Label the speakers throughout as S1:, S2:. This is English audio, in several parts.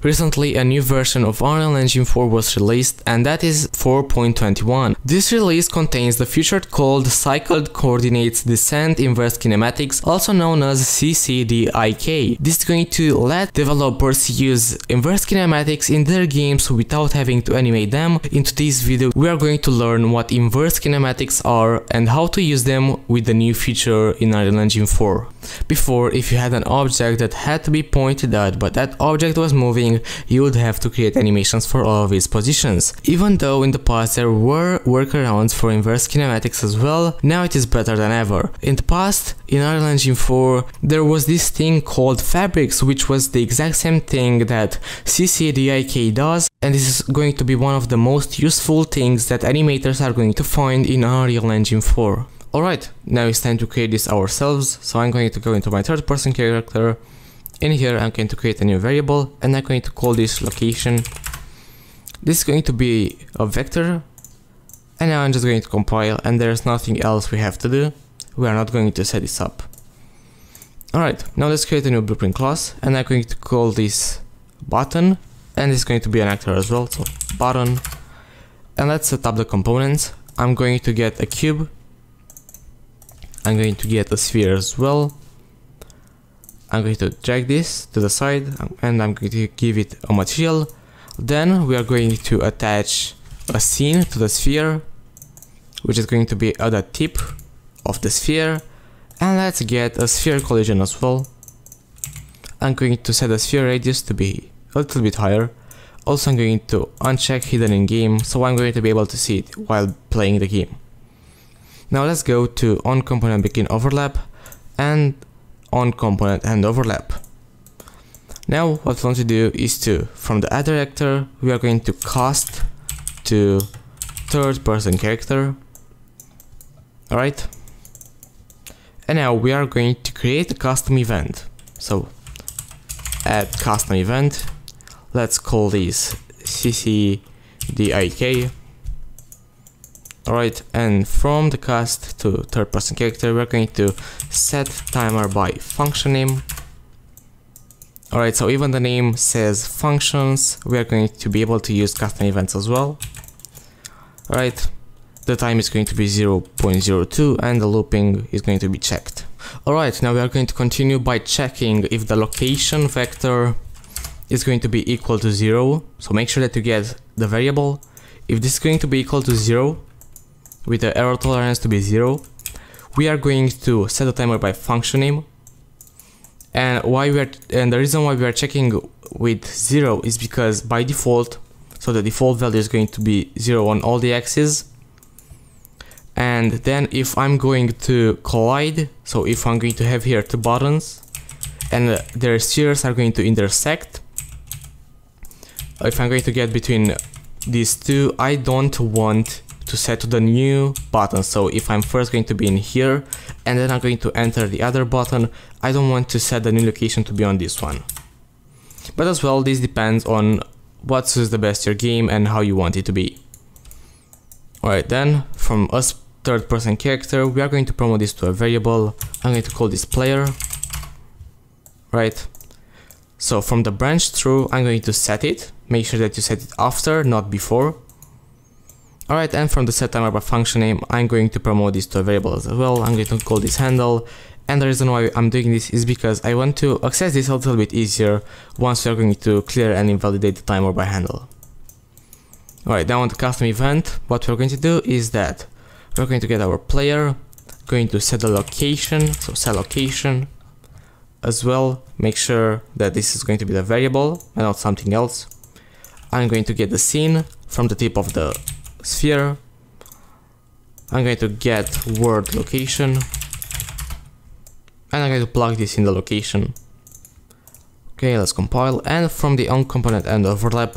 S1: Recently, a new version of Unreal Engine 4 was released, and that is 4.21. This release contains the feature called Cycled Coordinates Descent Inverse Kinematics, also known as CCDIK. This is going to let developers use inverse kinematics in their games without having to animate them. In today's video, we are going to learn what inverse kinematics are and how to use them with the new feature in Unreal Engine 4. Before, if you had an object that had to be pointed at, but that object was moving, you would have to create animations for all of its positions. Even though in the past there were workarounds for inverse kinematics as well, now it is better than ever. In the past, in Unreal Engine 4, there was this thing called Fabriks, which was the exact same thing that CCDIK does, and this is going to be one of the most useful things that animators are going to find in Unreal Engine 4. Alright, now it's time to create this ourselves, so I'm going to go into my third-person character. In here I'm going to create a new variable, and I'm going to call this location. This is going to be a vector, and now I'm just going to compile, and there's nothing else we have to do. We are not going to set this up. Alright, now let's create a new blueprint class, and I'm going to call this button, and it's going to be an actor as well, so button. And let's set up the components. I'm going to get a cube. I'm going to get a sphere as well. I'm going to drag this to the side, and I'm going to give it a material. Then we are going to attach a scene to the sphere, which is going to be at the tip of the sphere. And let's get a sphere collision as well. I'm going to set the sphere radius to be a little bit higher. Also, I'm going to uncheck hidden in game, so I'm going to be able to see it while playing the game. Now let's go to on component begin overlap and on component end overlap. Now what we want to do is to, from the add director, we are going to cast to third person character. Alright. And now we are going to create a custom event. So add custom event. Let's call this CCDIK. Alright, and from the cast to third person character, we're going to set timer by function name. Alright, so even the name says functions, we are going to be able to use custom events as well. Alright, the time is going to be 0.02 and the looping is going to be checked. Alright, now we are going to continue by checking if the location vector is going to be equal to 0. So make sure that you get the variable. If this is going to be equal to 0, with the error tolerance to be 0, we are going to set the timer by function name. And the reason why we are checking with 0 is because by default, so the default value is going to be 0 on all the axes. And then if I'm going to collide, so if I'm going to have here two buttons and their spheres are going to intersect, if I'm going to get between these two, I don't want to set to the new button. So if I'm first going to be in here and then I'm going to enter the other button, I don't want to set the new location to be on this one. But as well, this depends on what suits the best your game and how you want it to be. Alright, then from us third person character, we are going to promote this to a variable. I'm going to call this player. Right. So from the branch through, I'm going to set it. Make sure that you set it after, not before. Alright, and from the set timer by function name, I'm going to promote this to a variable as well. I'm going to call this handle, and the reason why I'm doing this is because I want to access this a little bit easier once we are going to clear and invalidate the timer by handle. Alright, now on the custom event, what we're going to do is that we're going to get our player, going to set the location, so set location as well. Make sure that this is going to be the variable and not something else. I'm going to get the scene from the tip of the sphere. I'm going to get word location, and I'm going to plug this in the location. Okay, let's compile, and from the on component end overlap,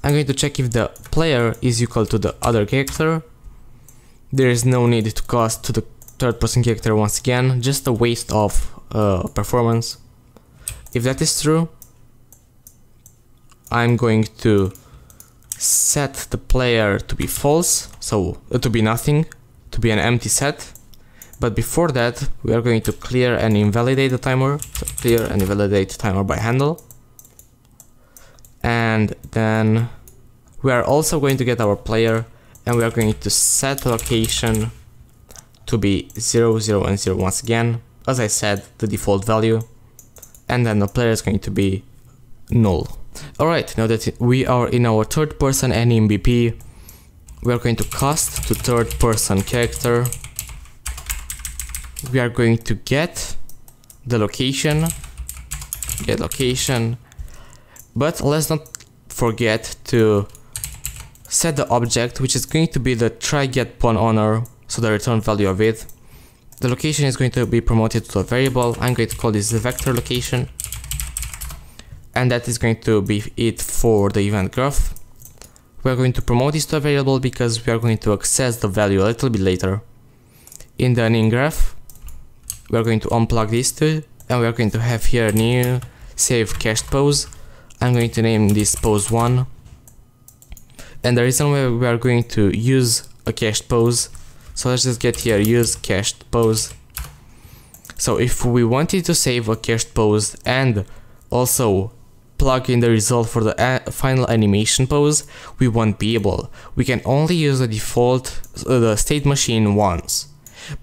S1: I'm going to check if the player is equal to the other character. There is no need to cast to the third person character once again, just a waste of performance. If that is true, I'm going to set the player to be false, so to be nothing, to be an empty set. But before that, we are going to clear and invalidate the timer. So clear and invalidate timer by handle. and then we are also going to get our player, and we are going to set the location to be 0, 0 and 0 once again, as I said, the default value, and then the player is going to be null. Alright, now that we are in our third person NMBP, we are going to cast to third person character. We are going to get the location, get location, but let's not forget to set the object, which is going to be the try get pawn owner, so the return value of it. The location is going to be promoted to a variable. I'm going to call this the vector location, and that is going to be it for the event graph. We are going to promote this to a variable because we are going to access the value a little bit later. In the inning graph, we are going to unplug these two, and we are going to have here a new save cached pose. I'm going to name this pose 1. And the reason why we are going to use a cached pose, so let's just get here use cached pose. So if we wanted to save a cached pose and also plug in the result for the final animation pose, we won't be able. We can only use the default the state machine once.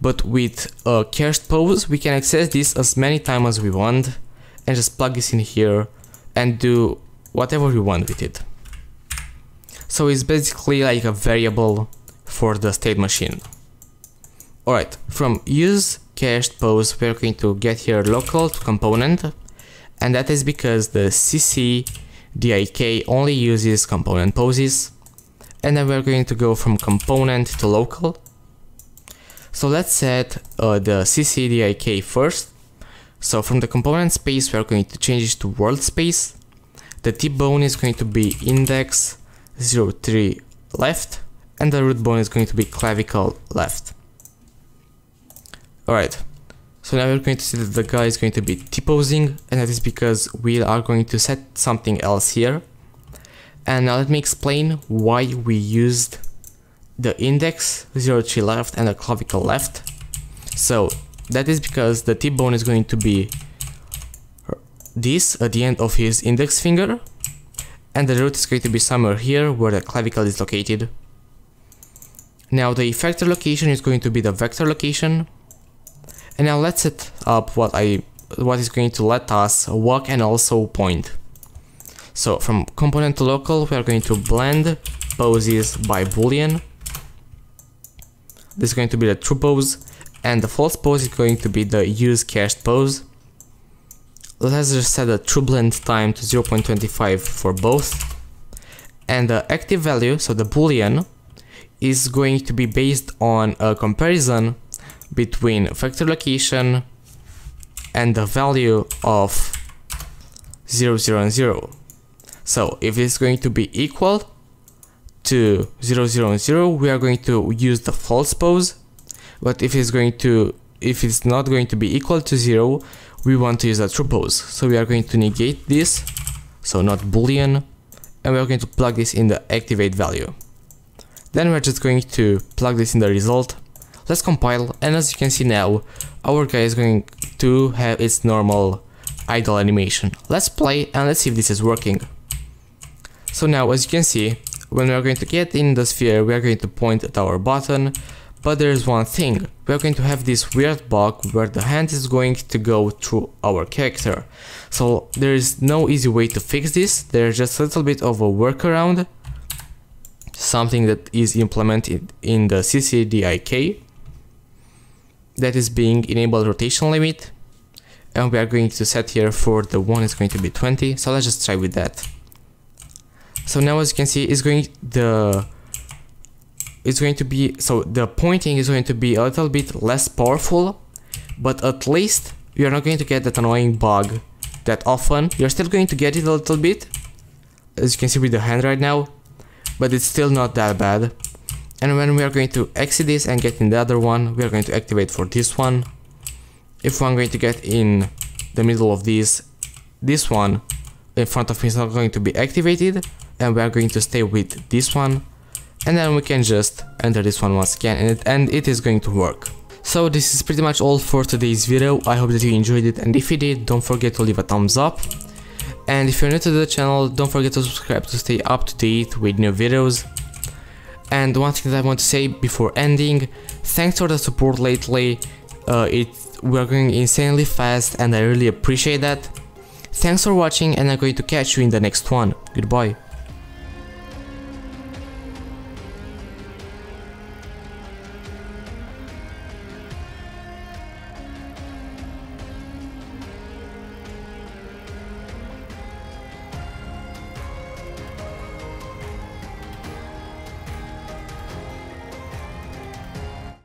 S1: But with a cached pose, we can access this as many times as we want and just plug this in here and do whatever we want with it. So it's basically like a variable for the state machine. Alright, from use cached pose, we're going to get here local to component, and that is because the CCDIK only uses component poses. And then we're going to go from component to local. So let's set the CCDIK first. So from the component space, we are going to change it to world space. The tip bone is going to be index 03 left, and the root bone is going to be clavicle left. Alright, so now we're going to see that the guy is going to be T-posing, and that is because we are going to set something else here. And now let me explain why we used the index 03 left and the clavicle left. So that is because the T-bone is going to be this at the end of his index finger, and the root is going to be somewhere here where the clavicle is located. Now the effector location is going to be the vector location. And now let's set up what is going to let us walk and also point. So from component to local, we are going to blend poses by boolean. This is going to be the true pose, and the false pose is going to be the use cached pose. Let's just set the true blend time to 0.25 for both. And the active value, so the boolean, is going to be based on a comparison between vector location and the value of 0, 0 and 0. So if it's going to be equal to 0, 0 and 0, we are going to use the false pose. But if it's not going to be equal to 0, we want to use a true pose. So we are going to negate this, so not boolean, and we are going to plug this in the activate value. Then we're just going to plug this in the result. Let's compile, and as you can see now, our guy is going to have its normal idle animation. Let's play and let's see if this is working. So now, as you can see, when we are going to get in the sphere, we are going to point at our button, but there is one thing. We are going to have this weird bug where the hand is going to go through our character. So there is no easy way to fix this. There's just a little bit of a workaround, something that is implemented in the CCDIK. That is being enabled rotation limit, and we are going to set here for the one is going to be 20. So let's just try with that. So now, as you can see, the pointing is going to be a little bit less powerful, but at least you're not going to get that annoying bug that often. You're still going to get it a little bit, as you can see with the hand right now, but it's still not that bad. And when we are going to exit this and get in the other one, we are going to activate for this one. If I'm going to get in the middle of this one in front of me is not going to be activated, and we are going to stay with this one, and then we can just enter this one once again, and it is going to work. So this is pretty much all for today's video. I hope that you enjoyed it, and if you did, don't forget to leave a thumbs up. And if you're new to the channel, don't forget to subscribe to stay up to date with new videos. And one thing that I want to say before ending, thanks for the support lately. We're going insanely fast and I really appreciate that. Thanks for watching and I'm going to catch you in the next one. Goodbye.